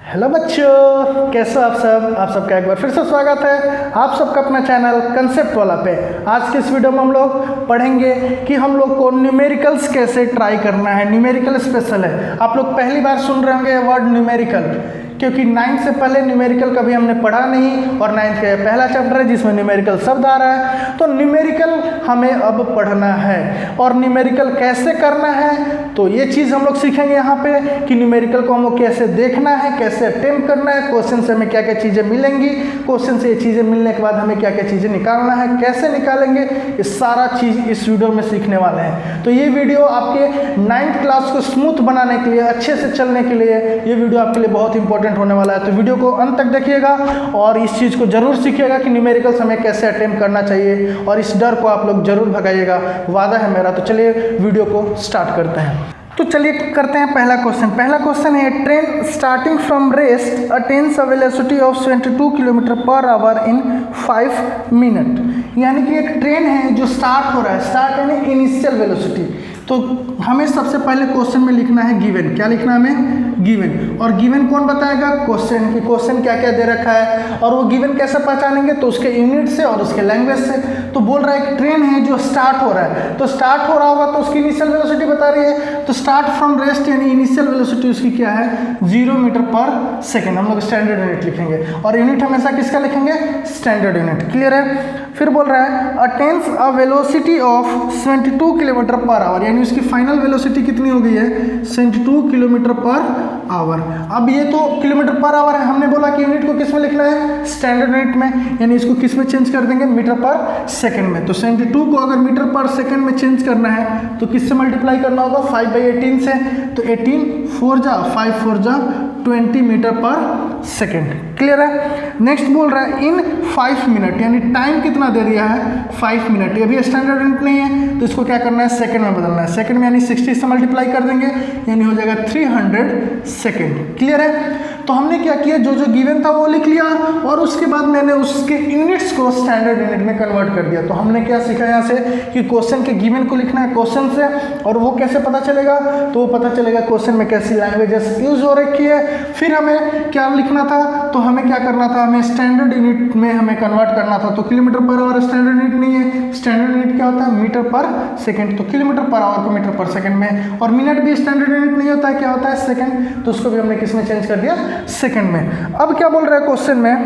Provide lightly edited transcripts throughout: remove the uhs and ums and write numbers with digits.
Hello बच्चों, कैसे हो आप सबका एक बार फिर से स्वागत है आप सबका अपना चैनल कंसेप्ट वाला पे। आज के इस वीडियो में हम लोग पढ़ेंगे कि हम लोग को न्यूमेरिकल्स कैसे ट्राई करना है। न्यूमेरिकल स्पेशल है, आप लोग पहली बार सुन रहे होंगे वर्ड न्यूमेरिकल, क्योंकि 9th से पहले न्यूमेरिकल कभी हमने पढ़ा नहीं और 9th का पहला चैप्टर है जिसमें न्यूमेरिकल शब्द आ रहा है। तो न्यूमेरिकल हमें अब पढ़ना है और न्यूमेरिकल कैसे करना है तो ये चीज़ हम लोग सीखेंगे यहाँ पे कि न्यूमेरिकल को हमको कैसे देखना है, कैसे अटेम्प्ट करना है, क्वेश्चन से हमें क्या क्या चीज़ें मिलेंगी, क्वेश्चन से ये चीज़ें मिलने के बाद हमें क्या क्या चीज़ें निकालना है, कैसे निकालेंगे, ये सारा चीज़ इस वीडियो में सीखने वाले हैं। तो ये वीडियो आपके 9th क्लास को स्मूथ बनाने के लिए, अच्छे से चलने के लिए ये वीडियो आपके लिए बहुत इंपॉर्टेंट होने वाला है। तो वीडियो को अंत तक देखिएगा और इस चीज़ को जरूर सीखिएगा कि न्यूमेरिकल्स हमें कैसे अटेम्प्ट करना चाहिए और इस डर को आप लोग जरूर भगाइएगा, वादा है मेरा। तो चलिए वीडियो को स्टार्ट करते हैं। तो चलिए करते हैं पहला क्वेश्चन। पहला क्वेश्चन है train starting from rest attains a velocity of 22 kilometre per hour in 5 minute. यानी कि एक ट्रेन है जो स्टार्ट हो रहा है, स्टार्ट यानी इनिशियल वेलोसिटी। तो हमें सबसे पहले क्वेश्चन में लिखना है गिवन। क्या लिखना है हमें? गिवन। और गिवन कौन बताएगा? क्वेश्चन की क्वेश्चन क्या क्या दे रखा है और वो गिवन कैसे पहचानेंगे तो उसके यूनिट से और उसके लैंग्वेज से। तो बोल रहा है कि ट्रेन है जो स्टार्ट हो रहा है, तो स्टार्ट हो रहा होगा तो उसकी इनिशियल वेलोसिटी बता रही है। तो स्टार्ट फ्रॉम रेस्ट यानी इनिशियल वेलोसिटी उसकी क्या है? 0 मीटर पर सेकेंड। हम लोग स्टैंडर्ड यूनिट लिखेंगे और यूनिट हमेशा किसका लिखेंगे? Standard unit. क्लियर है? फिर बोल रहा है attains a velocity of 72 kilometre per hour, यानी उसकी फाइनल वेलोसिटी कितनी हो गई है? 72 किलोमीटर पर आवर। अब ये तो किलोमीटर पर आवर है, हमने बोला कि यूनिट को किस में लिखना है? स्टैंडर्ड यूनिट में, यानी इसको किस में चेंज कर देंगे? मीटर पर सेकंड में। तो 72 को अगर मीटर पर सेकंड में चेंज करना है तो किससे मल्टीप्लाई करना होगा? 5/18 से। तो 18 4 जा 5 4 जा 20 मीटर पर सेकेंड। क्लियर है? नेक्स्ट बोल रहा है इन 5 मिनट, यानी टाइम कितना दे दिया है? 5 मिनट। ये भी स्टैंडर्ड यूनिट नहीं है तो इसको क्या करना है? सेकंड में बदलना है। सेकंड में यानी 60 से मल्टीप्लाई कर देंगे, यानी हो जाएगा 300 सेकेंड। क्लियर है? तो हमने क्या किया, जो जो गिवन था वो लिख लिया और उसके बाद मैंने उसके यूनिट्स को स्टैंडर्ड यूनिट में कन्वर्ट कर दिया। तो हमने क्या सीखा यहाँ से कि क्वेश्चन के गिवन को लिखना है क्वेश्चन से, और वो कैसे पता चलेगा? तो वो पता चलेगा क्वेश्चन में कैसी लैंग्वेजेस यूज हो रखी है। फिर हमें क्या लिखना था? तो हमें क्या करना था? हमें स्टैंडर्ड यूनिट में हमें कन्वर्ट करना था। तो kilometre per hour standard unit नहीं है, स्टैंडर्ड यूनिट क्या होता है? Metre per second. तो किलोमीटर पर आवर को मीटर पर सेकेंड में, और मिनट भी स्टैंडर्ड यूनिट नहीं होता है, क्या होता है? सेकेंड। तो उसको भी हमने किस में चेंज कर दिया? सेकेंड में। अब क्या बोल रहा है क्वेश्चन में?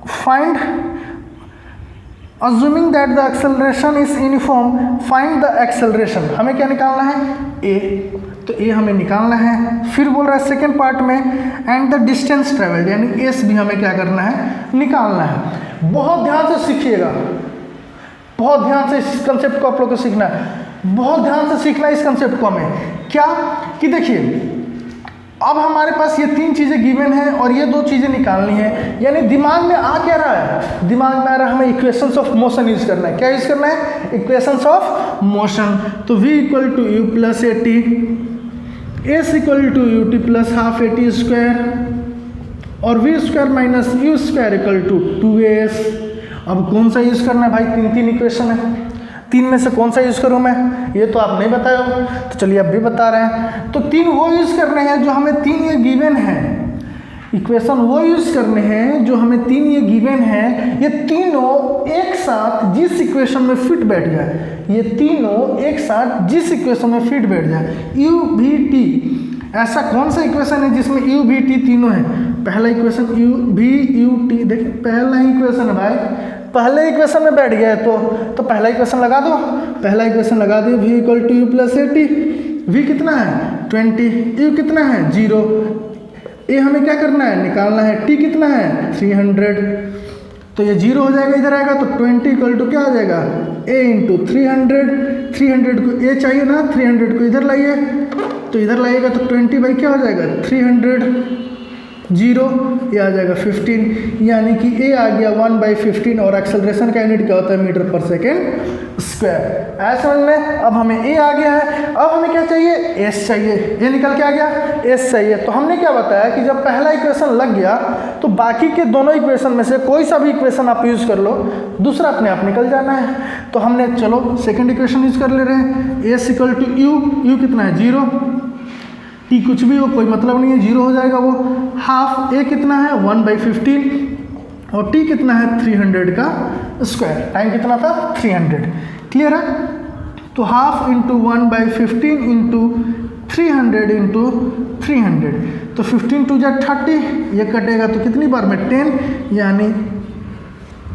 Find assuming that the acceleration is uniform find the acceleration। हमें क्या निकालना है? a। तो a हमें निकालना है। फिर बोल रहा है सेकेंड पार्ट में एंड द डिस्टेंस ट्रेवल्ड, यानी s भी हमें क्या करना है? निकालना है। बहुत ध्यान से सीखिएगा, बहुत ध्यान से इस कंसेप्ट को आप लोग को सीखना है, बहुत ध्यान से सीखना है इस कंसेप्ट को हमें। क्या कि देखिए अब हमारे पास ये 3 चीज़ें गिवन है और ये 2 चीज़ें निकालनी है, यानी दिमाग में आ क्या रहा है? दिमाग में आ रहा है हमें इक्वेशंस ऑफ मोशन यूज करना है। क्या यूज करना है? Equations of motion. तो v equal to u plus a t, s equal to u t plus half a t square, और v square minus u square equal to 2as। अब कौन सा यूज करना है भाई? 3 इक्वेशन है, 3 में से कौन सा यूज़ करूँ मैं? ये तो आप नहीं बताए हो, तो चलिए अब भी बता रहे हैं। तो 3 वो यूज़ करने हैं जो हमें 3 ये गिवन है, इक्वेशन वो यूज़ करने हैं जो हमें 3 ये गिवन है। ये तीनों एक साथ जिस इक्वेशन में फिट बैठ जाए, ये तीनों एक साथ जिस इक्वेशन में फिट बैठ जाए, यू भी टी। ऐसा कौन सा इक्वेशन है जिसमें यू भी टी तीनों है? पहला इक्वेशन यू भी यू टी, देखिए पहला इक्वेशन है भाई, पहले इक्वेशन में बैठ गया है तो पहला इक्वेशन लगा दो। पहला इक्वेशन लगा दो, v equal to u plus a t. V कितना है? 20, यू कितना है? 0। ए हमें क्या करना है? निकालना है। टी कितना है? 300। तो ये 0 हो जाएगा, इधर आएगा तो 20 इक्वल टू क्या आ जाएगा? a into 300। 300 को a चाहिए ना, 300 को इधर लाइए, तो इधर लाइएगा तो 20 बाई क्या हो जाएगा? 300 0, ये आ जाएगा 15, यानी कि a आ गया 1/15 और एक्सेलरेशन का यूनिट क्या होता है? Metre per second square. ऐसे समझ में? अब हमें a आ गया है, अब हमें क्या चाहिए? s चाहिए। ये निकल के आ गया, s चाहिए। तो हमने क्या बताया कि जब पहला इक्वेशन लग गया तो बाकी के दोनों इक्वेशन में से कोई सा भी इक्वेशन आप यूज़ कर लो, दूसरा अपने आप निकल जाना है। तो हमने चलो सेकेंड इक्वेशन यूज़ कर ले रहे हैं, s equal to u, u कितना है? 0। टी कुछ भी हो कोई मतलब नहीं है, 0 हो जाएगा वो। हाफ ए कितना है 1/15 और टी कितना है 300 का स्क्वायर। टाइम कितना था 300। क्लियर है? तो हाफ इंटू 1/15 इंटू 300 इंटू 300, तो 15 टू जा 30, ये कटेगा तो कितनी बार में 10, यानी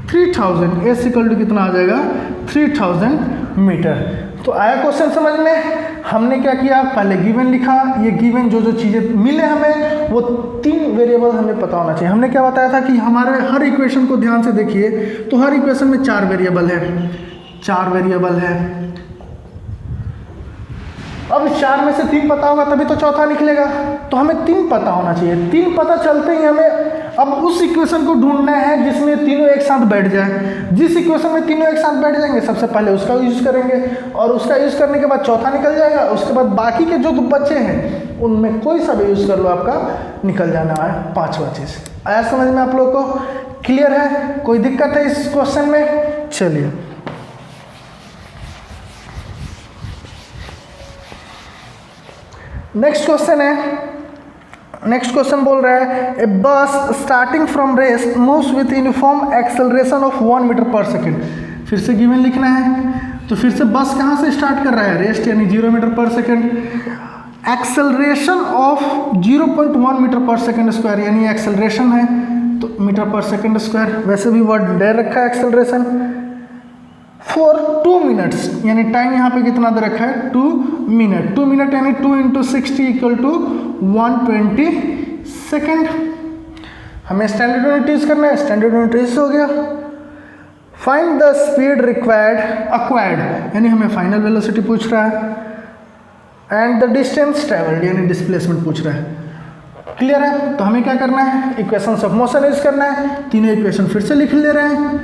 3000 एस इक्वल टू कितना आ जाएगा 3000 मीटर। तो आया क्वेश्चन समझ में? हमने क्या किया, पहले गिवन लिखा, ये गिवन जो जो चीज़ें मिले हमें वो 3 वेरिएबल हमें पता होना चाहिए। हमने क्या बताया था कि हमारे हर इक्वेशन को ध्यान से देखिए, तो हर इक्वेशन में 4 वेरिएबल है, 4 वेरिएबल है। अब 4 में से 3 पता होगा तभी तो चौथा निकलेगा, तो हमें 3 पता होना चाहिए। 3 पता चलते ही हमें अब उस इक्वेशन को ढूंढना है जिसमें तीनों एक साथ बैठ जाए। जिस इक्वेशन में तीनों एक साथ बैठ जाएंगे सबसे पहले उसका यूज करेंगे, और उसका यूज करने के बाद चौथा निकल जाएगा। उसके बाद बाकी के जो बचे हैं उनमें कोई सा भी यूज कर लो, आपका निकल जाना है 5वां चीज। आया समझ में आप लोग को? क्लियर है? कोई दिक्कत है इस क्वेश्चन में? चलिए नेक्स्ट क्वेश्चन है। नेक्स्ट क्वेश्चन बोल रहा है a bus starting from rest moves with uniform acceleration of 1 metre per second. फिर से गिवन लिखना है, तो फिर से बस कहाँ से स्टार्ट कर रहा है, रेस्ट यानी 0 metre per second, acceleration of 0.1 metre per second square, यानी एक्सेलरेशन है तो मीटर पर सेकेंड स्क्वायर, वैसे भी वर्ड दे रखा है एक्सेलरेशन, फॉर 2 मिनट्स, यानी टाइम यहाँ पे कितना दे रखा है 2 मिनट। 2 मिनट यानी 2 × 60 इक्वल टू 120 सेकेंड। हमें स्टैंडर्ड यूनिट यूज करना है, स्टैंडर्ड यूनिट यूज हो गया। Find the speed required acquired, यानी हमें फाइनल वेलोसिटी पूछ रहा है, एंड द डिस्टेंस ट्रेवल्ड यानी डिस्प्लेसमेंट पूछ रहा है। क्लियर है? तो हमें क्या करना है, इक्वेशंस ऑफ मोशन यूज करना है। तीनों इक्वेशन फिर से लिख ले रहे हैं,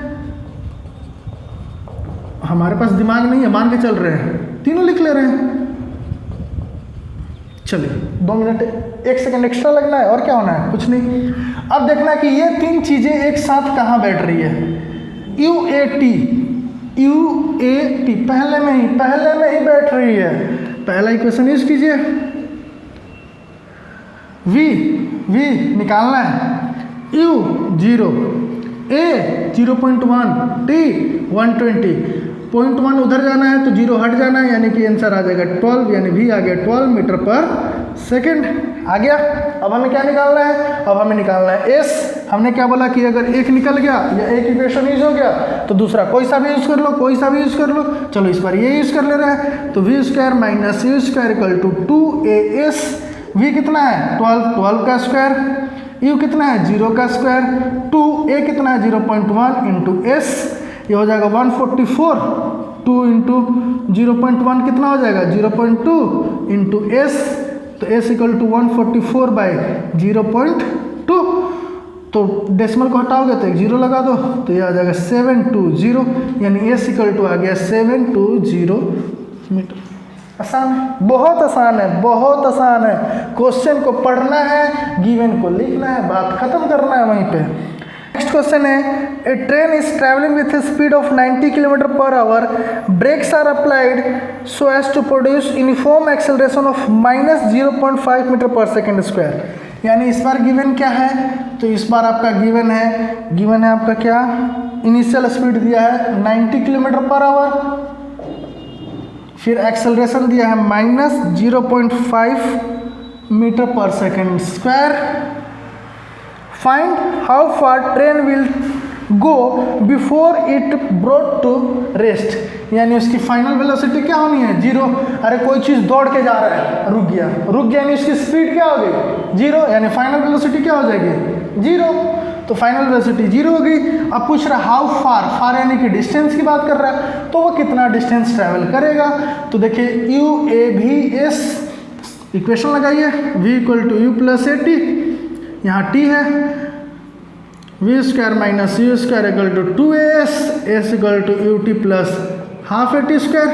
हमारे पास दिमाग नहीं है, मान के चल रहे हैं, तीनों लिख ले रहे हैं। चलिए 2 मिनट 1 सेकंड एक्स्ट्रा लगना है, और क्या होना है, कुछ नहीं। अब देखना है कि ये 3 चीजें एक साथ कहाँ बैठ रही है। UAT, UAT पहले में ही बैठ रही है। पहला इक्वेशन यूज कीजिए, V निकालना है, U 0, A 0.1, T 120, 0.1 उधर जाना है तो 0 हट जाना है, यानी कि आंसर आ जाएगा 12, यानी V आ गया 12 मीटर पर सेकेंड। आ गया। अब हमें क्या निकालना है, अब हमें निकालना है S। हमने क्या बोला कि अगर एक निकल गया या एक इक्वेशन यूज हो गया तो दूसरा कोई सा भी यूज कर लो, कोई सा भी यूज कर लो। चलो इस बार ये यूज कर ले रहे हैं, तो V square minus U square equal to 2AS। V कितना है 12 का स्क्वायर, U कितना है 0 का स्क्वायर, 2A कितना है 0.1 इंटू S, ये हो जाएगा 144। 2 इंटू 0.1 कितना हो जाएगा 0.2 इंटू S, तो S इक्वल टू 144/0.2। तो डेसिमल को हटाओगे तो एक 0 लगा दो, तो ये आ जाएगा 720, यानी S इक्वल टू आ गया 720 मीटर। आसान है, बहुत आसान है, बहुत आसान है। क्वेश्चन को पढ़ना है, गिवन को लिखना है, बात खत्म करना है वहीं पे। नेक्स्ट क्वेश्चन है a train is travelling with a speed of 90 km/h, brakes are applied so as to produce uniform acceleration of -0.5 metre per second square. यानी इस बार गिवन क्या है, तो इस बार आपका गिवन है आपका क्या, इनिशियल स्पीड दिया है 90 km/h, फिर एक्सेलरेशन दिया है -0.5 metre per second square. Find how far train will go before it brought to rest, यानी उसकी फाइनल वेलोसिटी क्या होनी है 0। अरे कोई चीज़ दौड़ के जा रहा है, रुक गया, यानी उसकी स्पीड क्या हो गई 0, यानी फाइनल वेलोसिटी क्या हो जाएगी 0। तो फाइनल वेलोसिटी 0 हो गई। अब पूछ रहा है हाउ फार यानी कि डिस्टेंस की बात कर रहा है, तो वो कितना डिस्टेंस ट्रैवल करेगा। तो देखिए UAVS इक्वेशन लगाइए, V equal to U plus AT, यहाँ T है, V square minus U square equal to 2AS, S equal to UT plus half AT square.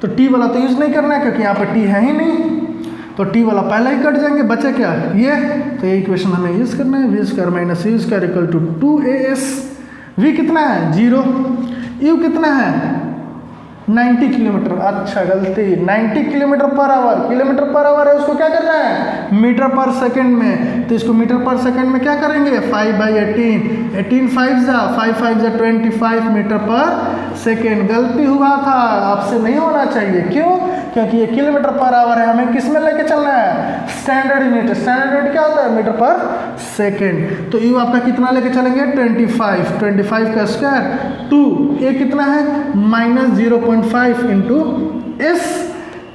तो T वाला तो यूज नहीं करना है क्योंकि यहाँ पर T है ही नहीं, तो T वाला पहले ही कट जाएंगे, बचे क्या ये, तो ये इक्वेशन हमें यूज करना है, V square minus U square equal to 2AS। V कितना है 0, U कितना है 90 किलोमीटर, अच्छा गलती, 90 kilometre per hour, kilometre per hour है, उसको क्या करना है मीटर पर सेकंड में, तो इसको मीटर पर सेकंड में क्या करेंगे 5/18, 18 5 जा 5 5 जा 25 मीटर पर सेकंड। गलती हुआ था, आपसे नहीं होना चाहिए, क्यों? क्योंकि ये किलोमीटर पर आवर है, हमें किस में लेके चलना है स्टैंडर्ड यूनिट। स्टैंडर्ड यूनिट क्या होता है मीटर पर सेकंड। तो यू आपका कितना लेके चलेंगे 25, 25 का स्क्वायर 2, ये कितना है -0.5 इंटू एस,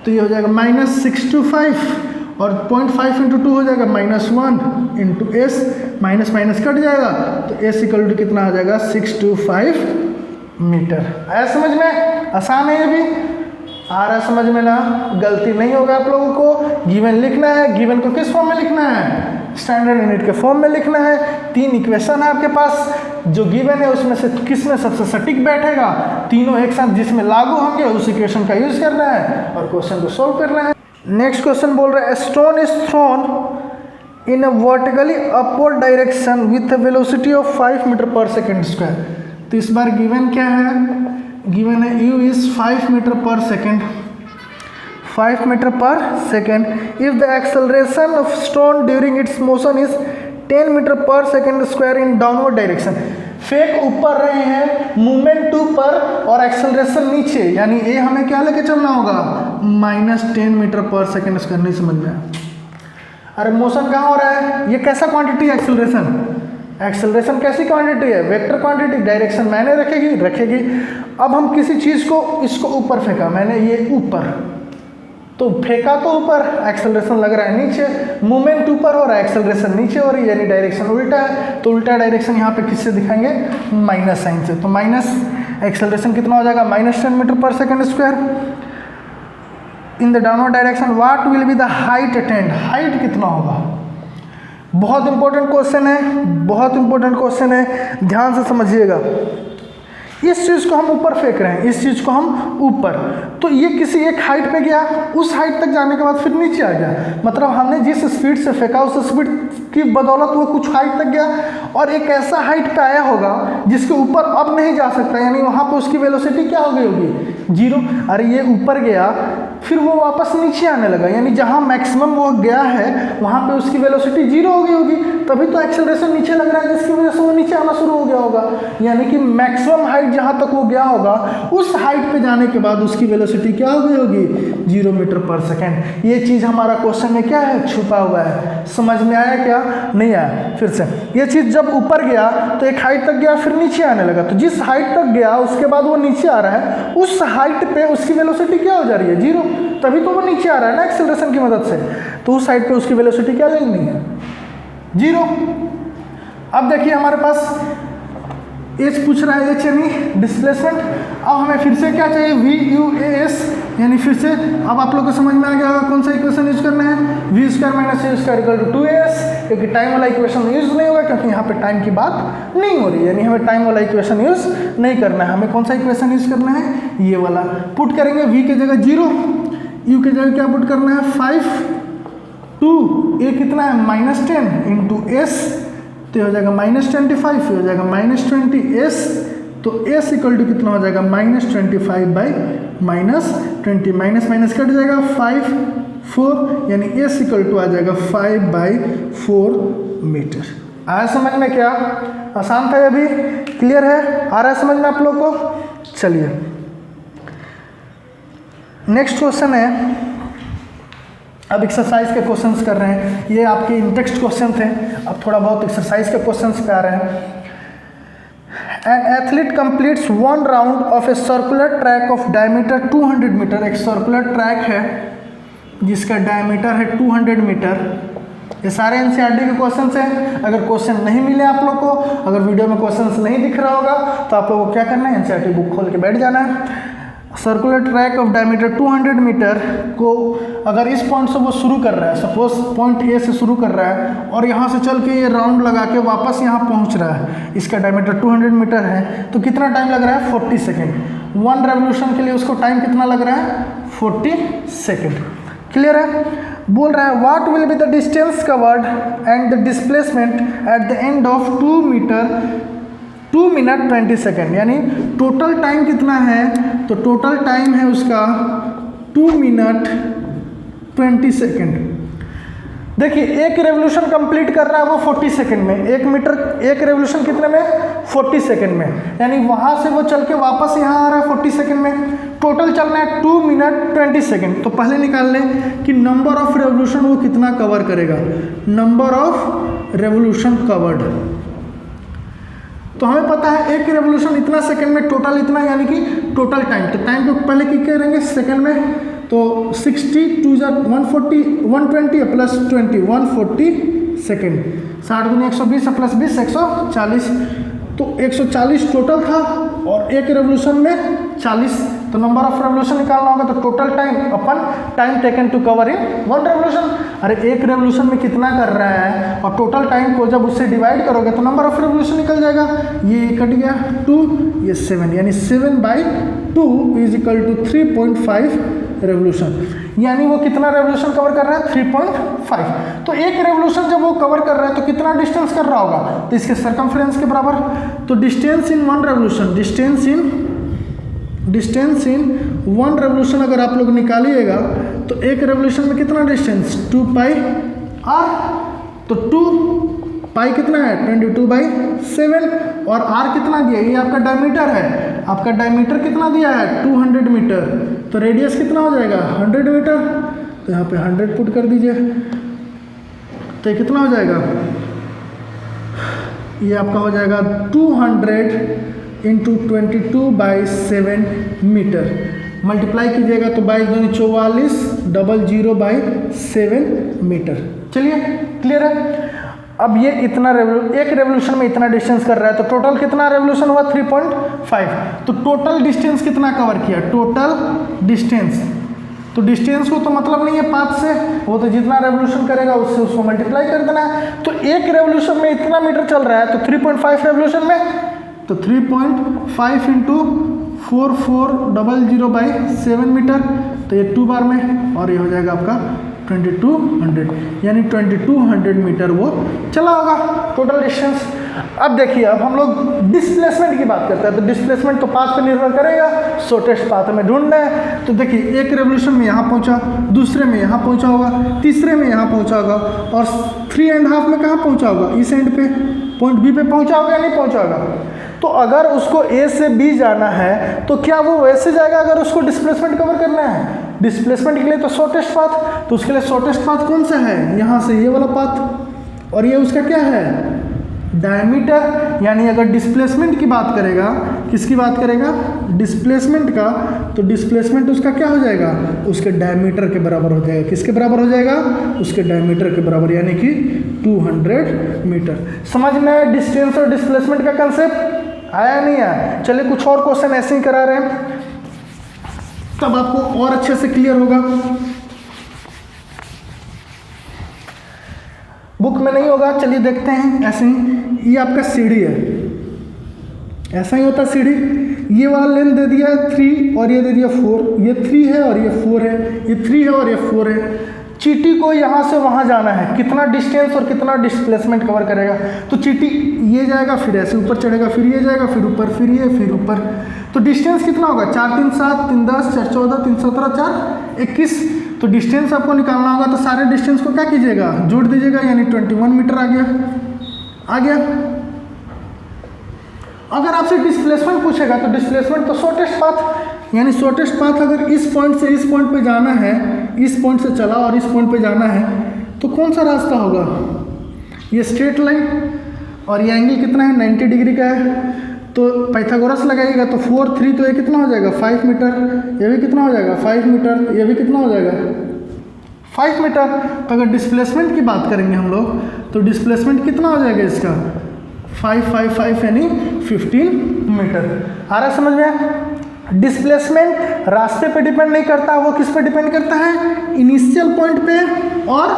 तो ये हो जाएगा -625 और 0.5 इंटू 2 हो जाएगा -1 into S, minus minus cut जाएगा तो एस इक्वल टू कितना आ जाएगा 625 मीटर। आया समझ में? आसान है ये भी, आ रहा समझ में ना? गलती नहीं होगा आप लोगों को। गिवन लिखना है, गिवन को किस फॉर्म में लिखना है स्टैंडर्ड यूनिट के फॉर्म में लिखना है। 3 इक्वेशन है आपके पास, जो गिवन है उसमें से किस में सबसे सटीक बैठेगा, तीनों एक साथ जिसमें लागू होंगे उस इक्वेशन का यूज करना है और क्वेश्चन को सोल्व करना है। नेक्स्ट क्वेश्चन बोल रहा है stone is thrown in a vertically upward direction with a velocity of 5 metre per second square. तो इस बार गिवन क्या है, गिवन है u is 5 metre per second, 5 metre per second. If the acceleration of stone during its motion is 10 metre per second square in downward direction. फेक ऊपर रहे हैं, मूवमेंट ऊपर और एक्सेलरेशन नीचे, यानी ये हमें क्या लेके चलना होगा -10 मीटर पर सेकेंड स्क्वायर। नहीं समझ में? अरे मोशन कहाँ हो रहा है, ये कैसा क्वांटिटी है एक्सेलरेशन? एक्सेलरेशन कैसी क्वांटिटी है वेक्टर क्वांटिटी, डायरेक्शन मैंने रखेगी। अब हम किसी चीज़ को इसको ऊपर फेंका, मैंने ये ऊपर, तो फेंका तो ऊपर, एक्सेलरेशन लग रहा है नीचे, मूवमेंट ऊपर हो रहा है, एक्सेलरेशन नीचे हो रही है, यानी डायरेक्शन उल्टा है। तो उल्टा डायरेक्शन यहाँ पे किससे दिखाएंगे माइनस साइन से, तो माइनस एक्सेलरेशन कितना हो जाएगा -10 metre per second square in the downward direction. What will be the height attend, height कितना होगा? बहुत इंपॉर्टेंट क्वेश्चन है, बहुत इंपॉर्टेंट क्वेश्चन है, ध्यान से समझिएगा। इस चीज़ को हम ऊपर फेंक रहे हैं, इस चीज़ को हम ऊपर, तो ये किसी एक हाइट पे गया, उस हाइट तक जाने के बाद फिर नीचे आ गया, मतलब हमने जिस स्पीड से फेंका उस स्पीड की बदौलत वो कुछ हाइट तक गया और एक ऐसा हाइट पे आया होगा जिसके ऊपर अब नहीं जा सकता, यानी वहाँ पे उसकी वेलोसिटी क्या हो गई होगी 0। अरे ये ऊपर गया फिर वो वापस नीचे आने लगा, यानी जहाँ मैक्सिमम वो गया है वहाँ पे उसकी वेलोसिटी 0 हो गई होगी, तभी तो एक्सेलरेशन नीचे लग रहा है, जिसकी वजह से वो नीचे आना शुरू हो गया होगा। यानी कि मैक्सिमम हाइट जहाँ तक वो गया होगा उस हाइट पे जाने के बाद उसकी वेलोसिटी क्या हो गई होगी 0 मीटर पर सेकेंड। ये चीज़ हमारा क्वेश्चन में क्या है छुपा हुआ है। समझ में आया क्या? नहीं आया? फिर से, ये चीज़ जब ऊपर गया तो एक हाइट तक गया फिर नीचे आने लगा, तो जिस हाइट तक गया उसके बाद वो नीचे आ रहा है, उस हाइट पे उसकी वेलोसिटी क्या हो जा रही है 0, तभी तो वो नीचे आ रहा है ना एक्सेलरेशन की मदद से, तो उस हाइट पे उसकी वेलोसिटी क्या लेनी है 0। अब देखिए हमारे पास एच पूछ रहा है, एच यानी डिस्प्लेसमेंट। अब हमें फिर से क्या चाहिए VUAS, यानी फिर से अब आप लोग को समझ में आ गया होगा कौन सा इक्वेशन यूज करना है, v² - u² = 2as, क्योंकि टाइम वाला इक्वेशन यूज नहीं होगा क्योंकि यहाँ पे टाइम की बात नहीं हो रही है, यानी हमें टाइम वाला इक्वेशन यूज नहीं करना है। हमें कौन सा इक्वेशन यूज करना है ये वाला। पुट करेंगे v की जगह 0, u की जगह क्या पुट करना है 5, 2, ये कितना है -10 इंटू एस, तो हो जाएगा -25, हो जाएगा -20s, तो s इक्वल टू कितना हो जाएगा -25/-20, माइनस माइनस कट जाएगा 5, 4, यानी s इक्वल टू आ जाएगा 5/4 मीटर। आया समझ में? क्या आसान था ये भी? क्लियर है? आ रहा है समझ में आप लोग को? चलिए नेक्स्ट क्वेश्चन है, अब एक्सरसाइज के क्वेश्चंस कर रहे हैं, ये आपके इन टेक्स्ट क्वेश्चन थे, अब थोड़ा बहुत एक्सरसाइज के क्वेश्चंस पे आ रहे हैं। An athlete completes 1 round of a circular track of diameter 200 metre. एक सर्कुलर ट्रैक है जिसका डायमीटर है 200 मीटर। ये सारे एनसीईआरटी के क्वेश्चंस हैं। अगर क्वेश्चन नहीं मिले आप लोग को, अगर वीडियो में क्वेश्चंस नहीं दिख रहा होगा तो आप लोगों को क्या करना है, एनसीईआरटी बुक खोल के बैठ जाना है। Circular track of diameter 200 metre को अगर इस पॉइंट से वो शुरू कर रहा है, सपोज पॉइंट ए से शुरू कर रहा है और यहाँ से चल के ये राउंड लगा के वापस यहाँ पहुँच रहा है, इसका डायमीटर 200 मीटर है, तो कितना टाइम लग रहा है 40 सेकेंड। 1 रेवोल्यूशन के लिए उसको टाइम कितना लग रहा है 40 सेकेंड। क्लियर है? बोल रहा है what will be the distance covered and the displacement at the end of 2 minute 20 second, यानी टोटल टाइम कितना है तो टोटल टाइम है उसका 2 मिनट 20 सेकेंड। देखिए एक रेवोल्यूशन कंप्लीट कर रहा है वो 40 सेकंड में, एक रेवोल्यूशन कितने में 40 सेकंड में, यानी वहां से वो चल के वापस यहाँ आ रहा है 40 सेकंड में। टोटल चलना है 2 मिनट 20 सेकंड। तो पहले निकाल लें कि नंबर ऑफ रेवोल्यूशन वो कितना कवर करेगा, नंबर ऑफ रेवोल्यूशन कवर्ड। तो हमें पता है एक रेवोल्यूशन इतना सेकंड में, टोटल इतना, यानी कि टोटल टाइम। तो टाइम को पहले क्या करेंगे सेकंड में, तो 60 2 140 120 प्लस 20 140 सेकेंड, 60 दूनी 120 प्लस 20 140। तो 140 टोटल था और एक रेवोल्यूशन में 40। तो नंबर ऑफ रेवोल्यूशन निकालना होगा, तो टोटल टाइम अपन time taken to cover in 1 revolution. अरे एक रेवोल्यूशन में कितना कर रहा है और टोटल टाइम को जब उससे डिवाइड करोगे तो नंबर ऑफ रेवोल्यूशन निकल जाएगा। ये कट गया 2, ये 7, यानी 7/2 इज इक्वल टू 3.5 रेवोल्यूशन। यानी वो कितना रेवोल्यूशन कवर कर रहा है 3.5। तो एक रेवोल्यूशन जब वो कवर कर रहा है तो कितना डिस्टेंस कर रहा होगा, तो इसके सरकमफ्रेंस के बराबर। तो distance in 1 revolution, distance in 1 revolution अगर आप लोग निकालिएगा तो एक रेवोल्यूशन में कितना डिस्टेंस 2πr। तो 2π कितना है 22/7 और r कितना दिया, ये आपका डायमीटर है, आपका डायमीटर कितना दिया है 200 मीटर। तो रेडियस कितना हो जाएगा 100 मीटर। तो यहाँ पे 100 पुट कर दीजिए, तो ये कितना हो जाएगा, ये आपका हो जाएगा 200 इंटू 22/7 मीटर। मल्टीप्लाई कीजिएगा तो 22 44 00/7 मीटर। चलिए क्लियर है। अब ये इतना एक रेवोल्यूशन में इतना डिस्टेंस कर रहा है, तो टोटल कितना रेवोल्यूशन हुआ 3.5। तो टोटल डिस्टेंस कितना कवर किया, टोटल डिस्टेंस। तो डिस्टेंस को तो मतलब नहीं है पाथ से, वो तो जितना रेवोल्यूशन करेगा उससे उसको मल्टीप्लाई कर देना है। तो एक रेवोल्यूशन में इतना मीटर चल रहा है, तो 3.5 रेवोल्यूशन में, तो 3.5 इंटू 4400/7 मीटर, तो ये 2 बार में, और ये हो जाएगा आपका 2200, यानी 2200 मीटर वो चला होगा टोटल डिस्टेंस। अब देखिए, अब हम लोग डिस्प्लेसमेंट की बात करते हैं, तो डिस्प्लेसमेंट तो पाथ पर निर्भर करेगा, शॉर्टेस्ट पाथ में ढूंढना है। तो देखिए एक रेवोल्यूशन में यहाँ पहुँचा, दूसरे में यहाँ पहुँचा होगा, तीसरे में यहाँ पहुँचा होगा, और 3.5 में कहाँ पहुँचा होगा, इस एंड पे पॉइंट बी पे पहुँचा होगा या नहीं पहुँचा होगा। तो अगर उसको ए से बी जाना है तो क्या वो वैसे जाएगा अगर उसको डिस्प्लेसमेंट कवर करना है। डिस्प्लेसमेंट के लिए तो शॉर्टेस्ट पाथ, तो उसके लिए शॉर्टेस्ट पाथ कौन सा है, यहाँ से ये वाला पाथ, और ये उसका क्या है डायमीटर। यानी अगर डिस्प्लेसमेंट की बात करेगा, किसकी बात करेगा डिस्प्लेसमेंट का, तो डिस्प्लेसमेंट उसका क्या हो जाएगा, उसके डायमीटर के बराबर हो जाएगा। किसके बराबर हो जाएगा, उसके डायमीटर के बराबर, यानी कि 200 मीटर। समझ में डिस्टेंस और डिस्प्लेसमेंट का कंसेप्ट आया नहीं आया। चलिए कुछ और क्वेश्चन ऐसे ही करा रहे हैं, तब आपको और अच्छे से क्लियर होगा। बुक में नहीं होगा, चलिए देखते हैं। ऐसे ही ये आपका सीढ़ी है, ऐसा ही होता सीढ़ी। ये वाला लेंथ दे दिया 3 और ये दे दिया 4, ये 3 है और ये 4 है, ये 3 है और ये 4 है। चीटी को यहाँ से वहाँ जाना है, कितना डिस्टेंस और कितना डिस्प्लेसमेंट कवर करेगा। तो चीटी ये जाएगा, फिर ऐसे ऊपर चढ़ेगा, फिर ये जाएगा, फिर ऊपर, फिर ये, फिर ऊपर। तो डिस्टेंस कितना होगा 4 3 7 3 10 4 14 3 17 4 21। तो डिस्टेंस आपको निकालना होगा, तो सारे डिस्टेंस को क्या कीजिएगा जोड़ दीजिएगा, यानी 21 मीटर आ गया। अगर आपसे डिस्प्लेसमेंट पूछेगा तो डिस्प्लेसमेंट तो शॉर्टेस्ट पाथ, यानी शॉर्टेस्ट पाथ अगर इस पॉइंट से इस पॉइंट पे जाना है, इस पॉइंट से चला और इस पॉइंट पे जाना है, तो कौन सा रास्ता होगा, ये स्ट्रेट लाइन, और ये एंगल कितना है 90 डिग्री का है। तो पाइथागोरस लगाइएगा तो 4 3, तो ये कितना हो जाएगा 5 मीटर, ये भी कितना हो जाएगा 5 मीटर, ये भी कितना हो जाएगा 5 मीटर। तो अगर डिस्प्लेसमेंट की बात करेंगे हम लोग, तो डिस्प्लेसमेंट कितना हो जाएगा इसका 5 5 5 यानी 15 मीटर। आ रहा है समझ में। डिस्प्लेसमेंट रास्ते पे डिपेंड नहीं करता, वो किस पे डिपेंड करता है, इनिशियल पॉइंट पे और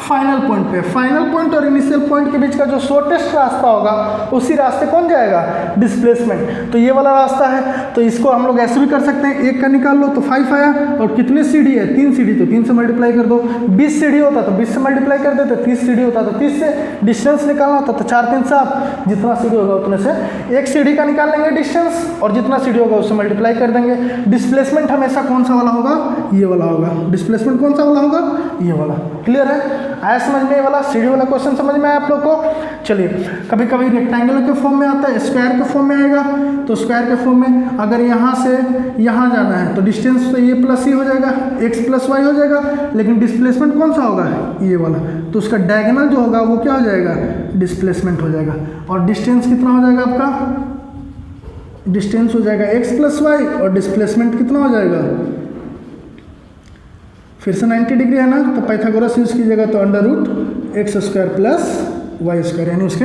फाइनल पॉइंट पे। फाइनल पॉइंट और इनिशियल पॉइंट के बीच का जो शॉर्टेस्ट रास्ता होगा उसी रास्ते कौन जाएगा, डिस्प्लेसमेंट। तो ये वाला रास्ता है, तो इसको हम लोग ऐसे भी कर सकते हैं, 1 का निकाल लो तो 5 आया, और कितने सीढ़ी है, 3 सीढ़ी, तो 3 से मल्टीप्लाई कर दो। 20 सीढ़ी होता तो 20 से मल्टीप्लाई कर देते, 30 सीढ़ी होता तो 30 से, डिस्टेंस निकालना होता तो 4 3 7, जितना सीढ़ी होगा उतने से 1 सीढ़ी का निकाल लेंगे डिस्टेंस, और जितना सीढ़ी होगा उससे मल्टीप्लाई कर देंगे। डिस्प्लेसमेंट हमेशा कौन सा वाला होगा, ये वाला होगा। डिस्प्लेसमेंट कौन सा वाला होगा, ये वाला। क्लियर है, आया समझ में, ये वाला सीढ़ी वाला क्वेश्चन समझ में आया आप लोग को। चलिए, कभी कभी रेक्टेंगल के फॉर्म में आता है, स्क्वायर के फॉर्म में आएगा, तो स्क्वायर के फॉर्म में अगर यहाँ से यहाँ जाना है तो डिस्टेंस तो ये प्लस ही हो जाएगा, x प्लस वाई हो जाएगा, लेकिन डिस्प्लेसमेंट कौन सा होगा, ये वाला। तो उसका डायगोनल जो होगा वो क्या हो जाएगा, डिस्प्लेसमेंट हो जाएगा। और डिस्टेंस कितना हो जाएगा आपका, डिस्टेंस हो जाएगा x प्लस वाई, और डिस्प्लेसमेंट कितना हो जाएगा, फिर से 90 डिग्री है ना, तो पाइथागोरस यूज कीजिएगा, तो √x² प्लस y², यानी उसके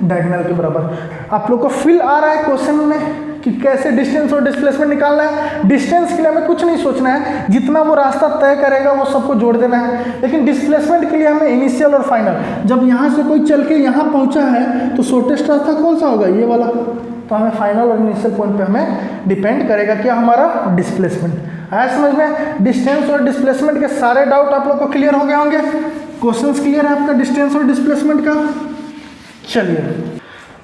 डायगोनल के बराबर। आप लोग को फील आ रहा है क्वेश्चन में कि कैसे डिस्टेंस और डिस्प्लेसमेंट निकालना है। डिस्टेंस के लिए हमें कुछ नहीं सोचना है, जितना वो रास्ता तय करेगा वो सबको जोड़ देना है। लेकिन डिस्प्लेसमेंट के लिए हमें इनिशियल और फाइनल, जब यहाँ से कोई चल के यहाँ पहुँचा है तो शॉर्टेस्ट रास्ता कौन सा होगा, ये वाला। तो हमें फाइनल और इनिशियल पॉइंट पे हमें डिपेंड करेगा क्या, हमारा डिस्प्लेसमेंट। आया समझ में, डिस्टेंस और डिस्प्लेसमेंट के सारे डाउट आप लोग को क्लियर हो गए होंगे। क्वेश्चंस क्लियर है आपका डिस्टेंस और डिस्प्लेसमेंट का। चलिए,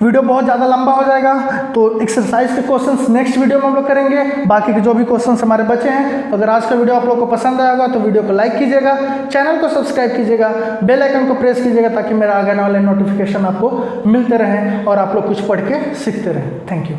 वीडियो बहुत ज़्यादा लंबा हो जाएगा, तो एक्सरसाइज के क्वेश्चंस नेक्स्ट वीडियो में हम लोग करेंगे। बाकी के जो भी क्वेश्चंस हमारे बचे हैं, तो अगर आज का वीडियो आप लोग को पसंद आया होगा तो वीडियो को लाइक कीजिएगा, चैनल को सब्सक्राइब कीजिएगा, बेल आइकन को प्रेस कीजिएगा, ताकि मेरा आगे आने वाले नोटिफिकेशन आपको मिलते रहें और आप लोग कुछ पढ़ के सीखते रहें। Thank you.